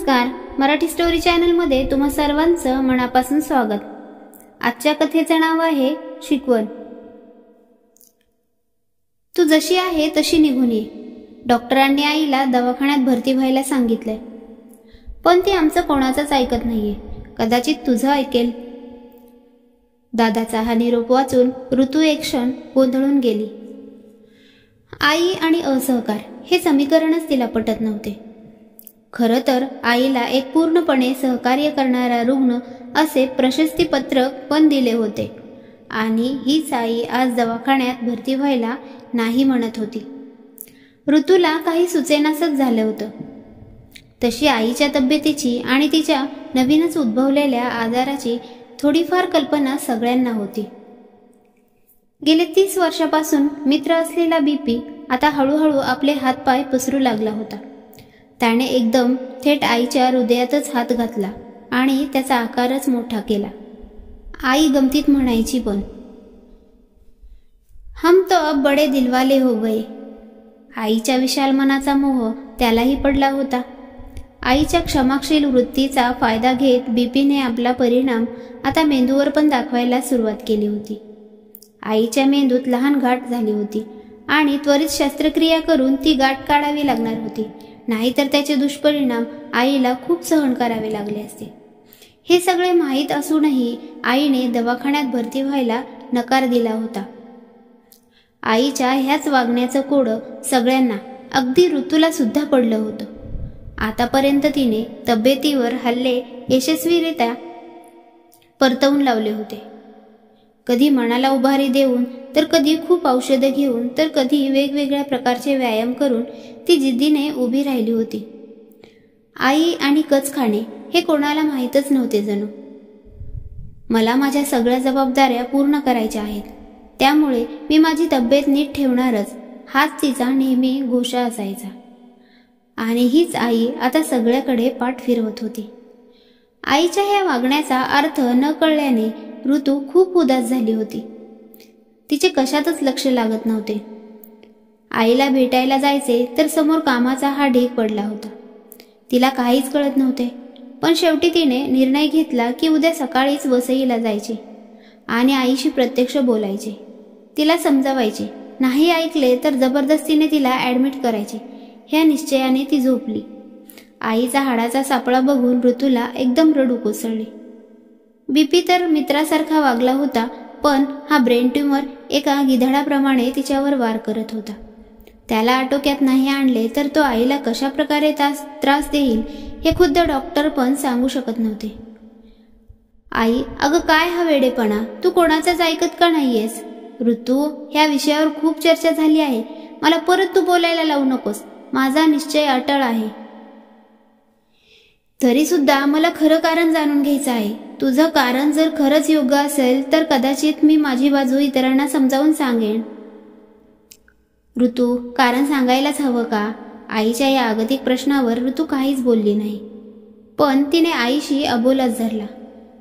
नमस्कार, मराठी स्टोरी चॅनलमध्ये तुम्हा सर्वांचं मनापासून स्वागत। आजच्या कथेचं नाव आहे शिकवण। तू जशी आहे तशी निघून ये। डॉक्टरांनी आईला दवाखान्यात भरती व्हायला सांगितले, पण ती आमचं कोणाचंच ऐकत नाहीये। कदाचित तुझं ऐकेल। दादाचा हा निरोप वाचून ऋतू एक क्षण गोंधळून गेली। आई आणि असहकार हे समीकरणच तिला पटत नव्हते। खरं तर आईला एक पूर्णपणे सहकार्य करणारा रुग्ण असे प्रशस्तीपत्रक पण दिले होते आणि हीच आई आज दवाखान्यात भरती व्हायला नाही म्हणत होती। ऋतूला काही सुचेनासच झालं होतं। तशी आईच्या तब्येतीची आणि तिच्या नवीनच उद्भवलेल्या आजाराची थोडीफार कल्पना सगळ्यांना होती। गेले 30 वर्षापासून मित्र असलेला बीपी आता हळूहळू आपले हातपाय पसरू लागला होता। त्याने एकदम थेट आईच्या हृदयातच हात घातला आणि त्याचा आकारच मोठा केला। आई गमतीत म्हणायची पण, हम तो अब बडे दिलवाले हो गए। आईच्या विशाल मनाचा मोह त्यालाही पडला होता। आईच्या क्षमाशील वृत्तीचा फायदा घेत बीपीने आपला परिणाम आता मेंदूवर पण दाखवायला सुरुवात केली होती। आईच्या मेंदूत लहान गाठ झाली होती आणि त्वरित शस्त्रक्रिया करून ती गाठ काढावी लागणार होती, नाहीतर त्याचे दुष्परिणाम आईला खूप सहन करावे लागले असते। हे सगळे माहीत असूनही आईने दवाखान्यात भरती व्हायला नकार दिला होता। आईच्या ह्याच वागण्याचं कोडं सगळ्यांना, अगदी ऋतूला सुद्धा पडलं होतं। आतापर्यंत तिने तब्येतीवर हल्ले यशस्वीरित्या परतवून लावले होते। कधी मनाला उभारी देऊन, तर कधी खूप औषधं घेऊन, तर कधी वेगवेगळ्या प्रकारचे व्यायाम करून ती जिद्दीने उभी राहिली होती। आई आणि कच खाणे हे कोणाला माहीतच नव्हते जणू। मला माझ्या सगळ्या जबाबदाऱ्या पूर्ण करायच्या आहेत, त्यामुळे मी माझी तब्येत नीट ठेवणारच, हाच तिचा नेहमी घोषा असायचा। आणि हीच आई आता सगळ्याकडे पाठ फिरवत होती। आईच्या ह्या वागण्याचा अर्थ न कळल्याने ऋतू खूप उदास झाली होती। तिचे कशातच लक्ष लागत नव्हते। आईला भेटायला जायचे तर समोर कामाचा हा ढीग पडला होता। तिला काहीच कळत नव्हते, पण शेवटी तिने निर्णय घेतला की उद्या सकाळीच वसईला जायचे आणि आईशी प्रत्यक्ष बोलायचे, तिला समजावायचे। नाही ऐकले तर जबरदस्तीने तिला ॲडमिट करायचे। ह्या निश्चयाने ती झोपली। आईचा हाडाचा सापळा बघून ऋतूला एकदम रडू कोसळले। बीपी तर मित्रासारखा वागला होता, पण हा ब्रेन ट्यूमर एका गिधाडाप्रमाणे तिच्यावर वार करत होता। त्याला आटोक्यात नाही आणले तर तो आईला कशा प्रकारे त्रास देईल हे खुद्द डॉक्टर पण सांगू शकत नव्हते। आई, अगं काय हा वेडेपणा, तू कोणाचाच ऐकत का नाहीयेस? ऋतू, ह्या विषयावर खूप चर्चा झाली आहे, मला परत तू बोलायला लावू नकोस। माझा निश्चय अटळ आहे। तरी सुद्धा मला खरं कारण जाणून घ्यायचं आहे। तुझं कारण जर खरंच योग्य असेल तर कदाचित मी माझी बाजू इतरांना समजावून सांगेन। ऋतू, कारण सांगायलाच हवं का? आईच्या या आगतिक प्रश्नावर ऋतू काहीच बोलली नाही, पण तिने आईशी अबोलाच धरला।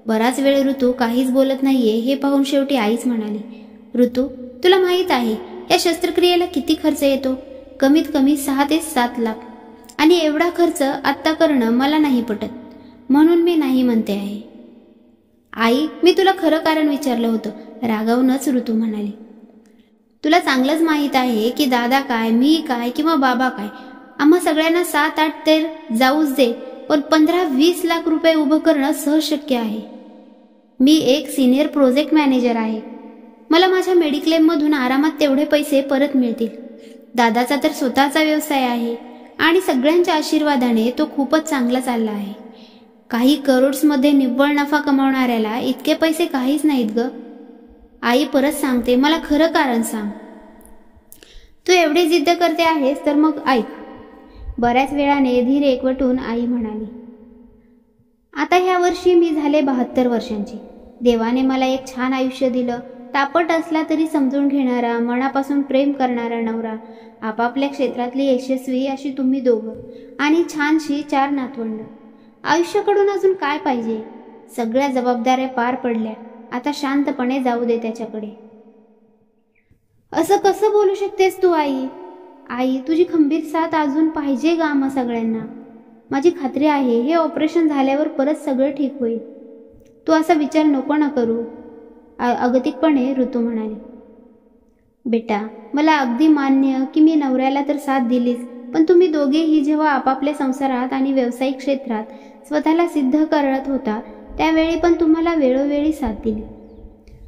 बराच वेळ ऋतू काहीच बोलत नाहीये हे पाहून शेवटी आईच म्हणाली, ऋतू, तुला माहीत आहे या शस्त्रक्रियेला किती खर्च येतो? कमीत कमी 6 ते 7 लाख, आणि एवढा खर्च आत्ता करणं मला नाही पटत, म्हणून मी नाही म्हणते आहे। आई, मी तुला खरं कारण विचारलं होतं, रागावूनच ऋतू म्हणाली। तुला चांगलंच माहीत आहे की दादा काय, मी काय किंवा बाबा काय, आम्हा सगळ्यांना 7-8 तर जाऊच दे, पण 15-20 लाख रुपये उभं करणं सहज शक्य आहे। मी एक सिनियर प्रोजेक्ट मॅनेजर आहे। मला माझ्या मेडिक्लेममधून आरामात तेवढे पैसे परत मिळतील। दादाचा तर स्वतःचा व्यवसाय आहे आणि सगळ्यांच्या आशीर्वादाने तो खूपच चांगला चालला आहे। काही करोड्समध्ये निव्वळ नफा कमावणाऱ्याला इतके पैसे काहीच नाहीत ग। आई, परत सांगते, मला खरं कारण सांग। तू एवढी जिद्द करते आहेस तर मग ऐक। बऱ्याच वेळाने धीर एकवटून आई म्हणाली, आता ह्या वर्षी मी झाले 72 वर्षांची। देवाने मला एक छान आयुष्य दिलं। तापट असला तरी समजून घेणारा, मनापासून प्रेम करणारा नवरा, आपापल्या क्षेत्रातली यशस्वी अशी तुम्ही दोघं, आणि छानशी 4 नातवंड। आयुष्याकडून अजून काय पाहिजे? सगळ्या जबाबदाऱ्या पार पडल्या, आता शांतपणे जाऊ दे त्याच्याकडे। असं कसं बोलू शकतेस तू आई? आई, तुझी खंबीर साथ अजून पाहिजे ग आम्हा सगळ्यांना। माझी खात्री आहे हे ऑपरेशन झाल्यावर परत सगळं ठीक होईल. तू असा विचार नको ना करू, अगतिकपणे ऋतू म्हणाली. बेटा, मला अगदी मान्य की मी नवऱ्याला तर साथ दिलीच, पण तुम्ही दोघेही जेव्हा आपापल्या संसारात आणि व्यावसायिक क्षेत्रात स्वतःला सिद्ध करत होता त्यावेळी पण तुम्हाला वेळोवेळी साथ दिली.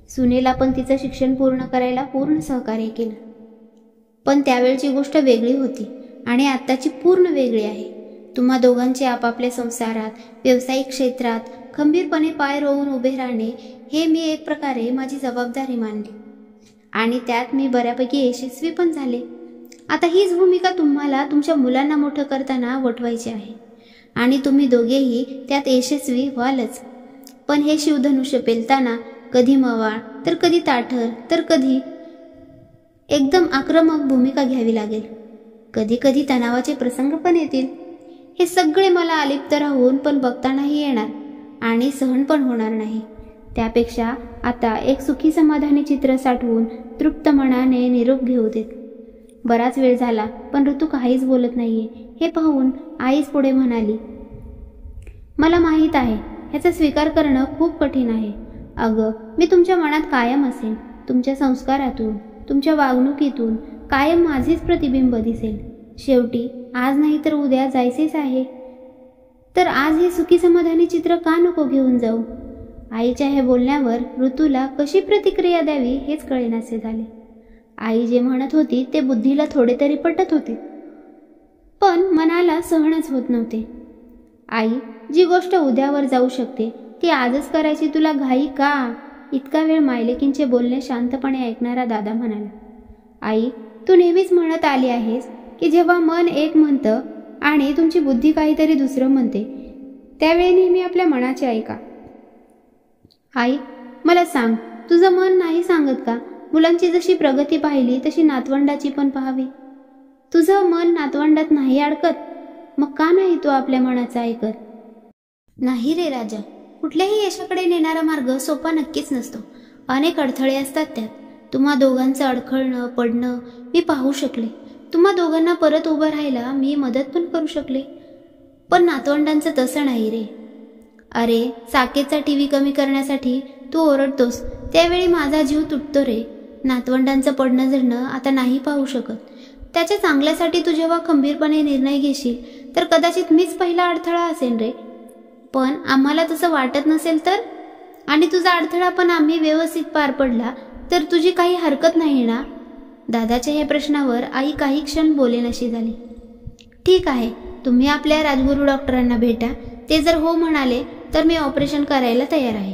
सुनेला पण तिचं शिक्षण पूर्ण करायला पूर्ण सहकार्य केलं. पण त्यावेळची गोष्ट वेगळी होती आणि आत्ताची पूर्ण वेगळी आहे. तुम्हा दोघांचे आपापल्या संसारात व्यावसायिक क्षेत्रात खंबीरपणे पाय रोवून उभे राहणे हे मी एक प्रकारे माझी जबाबदारी मानली आणि त्यात मी बऱ्यापैकी यशस्वी पण झाले. आता हीच भूमिका तुम्हाला तुमच्या मुलांना मोठं करताना वठवायची आहे आणि तुम्ही दोघेही त्यात यशस्वी व्हालच. पण हे शिवधनुष्य पेलताना कधी मवाळ तर कधी ताठर तर कधी एकदम आक्रमक भूमिका घ्यावी लागेल. कधी कधी तणावाचे प्रसंग पण येतील. हे सगळे मला अलिप्त राहून पण बघतानाही येणार आणि सहन पण होणार नाही. त्यापेक्षा आता एक सुखी समाधानी चित्र साठवून तृप्त मनाने निरोप घेऊ देत. बराच वेळ झाला पण ऋतू काहीच बोलत नाहीये हे पाहून आईच पुढे म्हणाली, मला माहीत आहे ह्याचा स्वीकार करणं खूप कठीण आहे. अगं, मी तुमच्या मनात कायम असेन. तुमच्या संस्कारातून तुमच्या वागणुकीतून कायम माझेच प्रतिबिंब दिसेल. शेवटी आज नाही तर उद्या जायचेच आहे, तर आज हे सुखी समाधानी चित्र का नको घेऊन जाऊ. आईच्या हे बोलण्यावर ऋतूला कशी प्रतिक्रिया द्यावी हेच कळेनासे झाले. आई जे म्हणत होती ते बुद्धीला थोडे तरी पटत होते, पण मनाला सहनच होत नव्हते. आई, जी गोष्ट उद्यावर जाऊ शकते ती आजच करायची तुला घाई का? इतका वेळ मायलेकींचे बोलणे शांतपणे ऐकणारा दादा म्हणाला, आई, तू नेहमीच म्हणत आली आहेस की जेव्हा मन एक म्हणतं आणि तुमची बुद्धी काहीतरी दुसरं म्हणते त्यावेळी नेहमी आपल्या मनाचे ऐका. आई, मला सांग, तुझं मन नाही सांगत का मुलांची जशी प्रगती पाहिली तशी नातवंडाची पण पाहावी? तुझं मन नातवंडात नाही अडकत, मग का नाही तू आपल्या मनाचा ऐकत? नाही रे राजा, कुठल्याही यशाकडे नेणारा मार्ग सोपा नक्कीच नसतो. अनेक अडथळे असतात त्यात. तुम्हा दोघांचं अडखळणं पडणं मी पाहू शकले. तुम्हा दोघांना परत उभं राहायला मी मदत पण करू शकले. पण नातवंडांचं तसं नाही रे. अरे, चाकेचा टीव्ही कमी करण्यासाठी तू ओरडतोस त्यावेळी माझा जीव तुटतो रे. नातवंडांचं पडणं झडणं आता नाही पाहू शकत. त्याच्या चांगल्यासाठी तू जेव्हा खंबीरपणे निर्णय घेशील तर कदाचित मीच पहिला अडथळा असेल रे. पण आम्हाला तसं वाटत नसेल तर, आणि तुझा अडथळा पण आम्ही व्यवस्थित पार पडला तर तुझी काही हरकत नाही ना? दादाच्या या प्रश्नावर आई काही क्षण बोलेनाशी झाली. ठीक आहे, तुम्ही आपल्या राजगुरू डॉक्टरांना भेटा. ते जर हो म्हणाले तर मी ऑपरेशन करायला तयार आहे.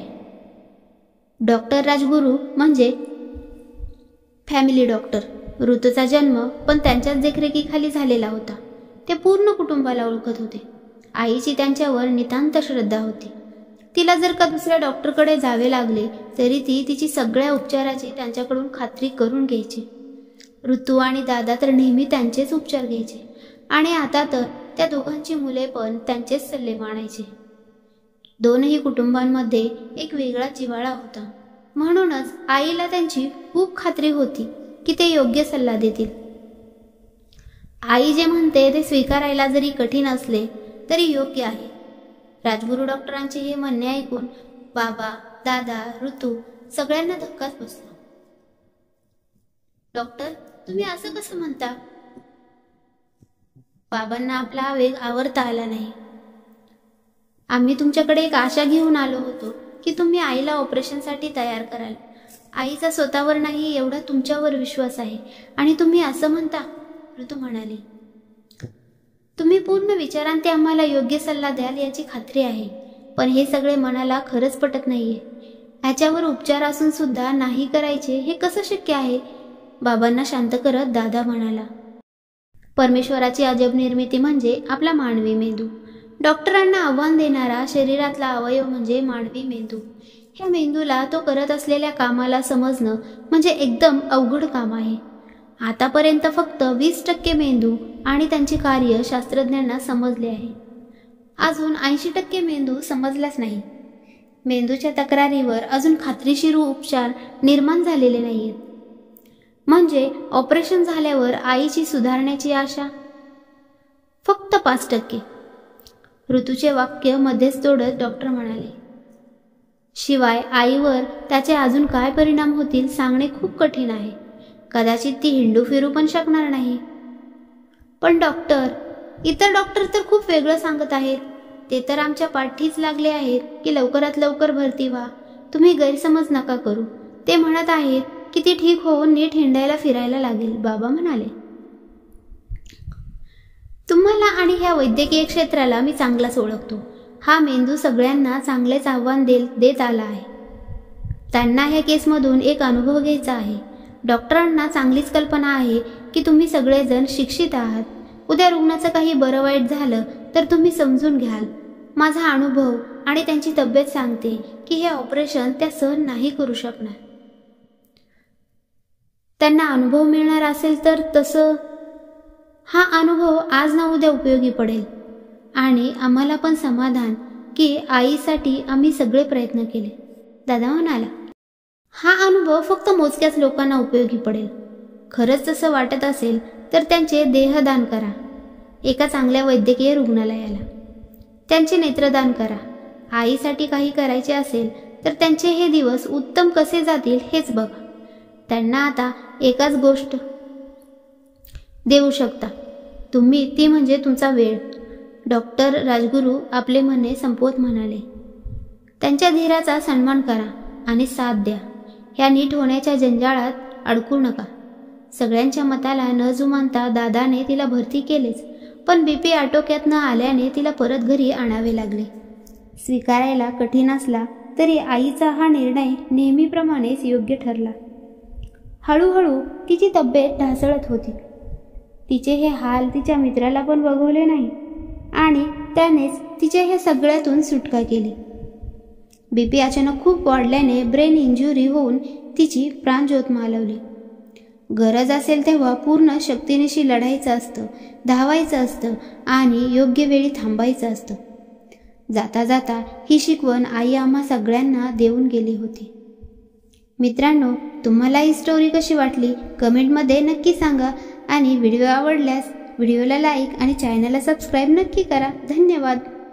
डॉक्टर राजगुरू म्हणजे फॅमिली डॉक्टर. ऋतूचा जन्म पण त्यांच्याच देखरेखीखाली झालेला होता. ते पूर्ण कुटुंबाला ओळखत होते. आईची त्यांच्यावर नितांत श्रद्धा होती. तिला जर का दुसऱ्या डॉक्टरकडे जावे लागले तरी ती तिची सगळ्या उपचाराची त्यांच्याकडून खात्री करून घ्यायची. ऋतू आणि दादा तर नेहमी त्यांचेच उपचार घ्यायचे आणि आता तर त्या दोघांची मुले पण त्यांचेच सल्ले मानायचे. दोनही कुटुंबांमध्ये एक वेगळा जिव्हाळा होता. म्हणूनच आईला त्यांची खूप खात्री होती की ते योग्य सल्ला देतील. आई जे म्हणते ते स्वीकारायला जरी कठीण असले तरी योग्य आहे. राजगुरू डॉक्टरांचे हे म्हणणे ऐकून बाबा, दादा, ऋतू सगळ्यांना धक्काच बसला. डॉक्टर, तुम्ही असं कसं म्हणता? बाबांना आपला आवेग आवरता आला नाही. आम्ही तुमच्याकडे एक आशा घेऊन आलो होतो की तुम्ही आईला ऑपरेशनसाठी तयार कराल. आईचा स्वतःवर नाही एवढा तुमच्यावर विश्वास आहे आणि तुम्ही असं म्हणता? ऋतू म्हणाली, तुम्ही पूर्ण विचारांते आम्हाला योग्य सल्ला द्याल याची खात्री आहे, पण हे सगळे मनाला खरंच पटत नाहीये. ह्याच्यावर उपचार असून सुद्धा नाही करायचे हे कसं शक्य आहे? बाबांना शांत करत दादा म्हणाला, परमेश्वराची अजब निर्मिती म्हणजे आपला मानवी मेंदू. डॉक्टरांना आव्हान देणारा शरीरातला अवयव म्हणजे मानवी मेंदू. ह्या मेंदूला तो करत असलेल्या कामाला समजणं म्हणजे एकदम अवघड काम आहे. आतापर्यंत फक्त 20% मेंदू आणि त्यांचे कार्य शास्त्रज्ञांना समजले आहे. अजून 80% मेंदू समजलाच नाही. मेंदूच्या तक्रारीवर अजून खात्रीशीर उपचार निर्माण झालेले नाहीत. म्हणजे ऑपरेशन झाल्यावर आईची सुधारण्याची आशा फक्त 5%. ऋतूचे वाक्य मध्येच तोडत डॉक्टर म्हणाले, शिवाय आईवर त्याचे अजून काय परिणाम होतील सांगणे खूप कठीण आहे. कदाचित ती हिंडू फिरू पण शकणार नाही. पण डॉक्टर, इतर डॉक्टर तर खूप वेगळं सांगत आहेत. ते तर आमच्या पाठीच लागले आहेत की लवकरात लवकर भरती व्हा. तुम्ही गैरसमज नका करू. ते म्हणत आहेत की ती ठीक होऊन नीट हिंडायला फिरायला लागेल. बाबा म्हणाले, तुम्हाला आणि ह्या वैद्यकीय क्षेत्राला मी चांगलाच ओळखतो. हा मेंदू सगळ्यांना चांगलेच आव्हान देत आला आहे. त्यांना ह्या केसमधून एक अनुभव घ्यायचा आहे. डॉक्टरांना चांगलीच कल्पना आहे की तुम्ही सगळेजण शिक्षित आहात. उद्या रुग्णाचं काही बरं वाईट झालं तर तुम्ही समजून घ्याल. माझा अनुभव आणि त्यांची तब्येत सांगते की हे ऑपरेशन त्या सहन नाही करू शकणार. त्यांना अनुभव मिळणार असेल तर तसं हा अनुभव आज ना उद्या उपयोगी पडेल. आणि आम्हाला पण समाधान की आईसाठी आम्ही सगळे प्रयत्न केले. दादा म्हणाला, हा अनुभव फक्त मोजक्याच लोकांना उपयोगी पडेल. खरंच तसं वाटत असेल तर त्यांचे देहदान करा एका चांगल्या वैद्यकीय रुग्णालयाला. त्यांचे नेत्रदान करा. आईसाठी काही करायचे असेल तर त्यांचे हे दिवस उत्तम कसे जातील हेच बघा. त्यांना आता एकाच गोष्ट देऊ शकता तुम्ही, ती म्हणजे तुमचा वेळ. डॉक्टर राजगुरू आपले म्हणणे संपवत म्हणाले, त्यांच्या धीराचा सन्मान करा आणि साथ द्या. ह्या नीट होण्याच्या जंजाळात अडकू नका. सगळ्यांच्या मताला न जुमानता दादाने तिला भरती केलेच, पण बीपी आटोक्यात न आल्याने तिला परत घरी आणावे लागले. स्वीकारायला कठीण असला तरी आईचा हा निर्णय नेहमीप्रमाणेच योग्य ठरला. हळूहळू तिची तब्येत ढासळत होती. तिचे हे हाल तिच्या मित्राला पण बघवले नाही आणि त्यानेच तिच्या ह्या सगळ्यातून सुटका केली. बीपी अचानक खूप वाढल्याने ब्रेन इंजुरी होऊन तिची प्राणज्योत मालवली. गरज असेल तेव्हा पूर्ण शक्तीनिशी लढायचं असतं, धावायचं असतं आणि योग्य वेळी थांबायचं असतं. जाता जाता ही शिकवण आई आम्हा सगळ्यांना देऊन गेली होती. मित्रांनो, तुम्हाला ही स्टोरी कशी वाटली कमेंटमध्ये नक्की सांगा आणि व्हिडिओ आवडल्यास व्हिडिओला लाईक आणि चॅनलला सबस्क्राईब नक्की करा. धन्यवाद.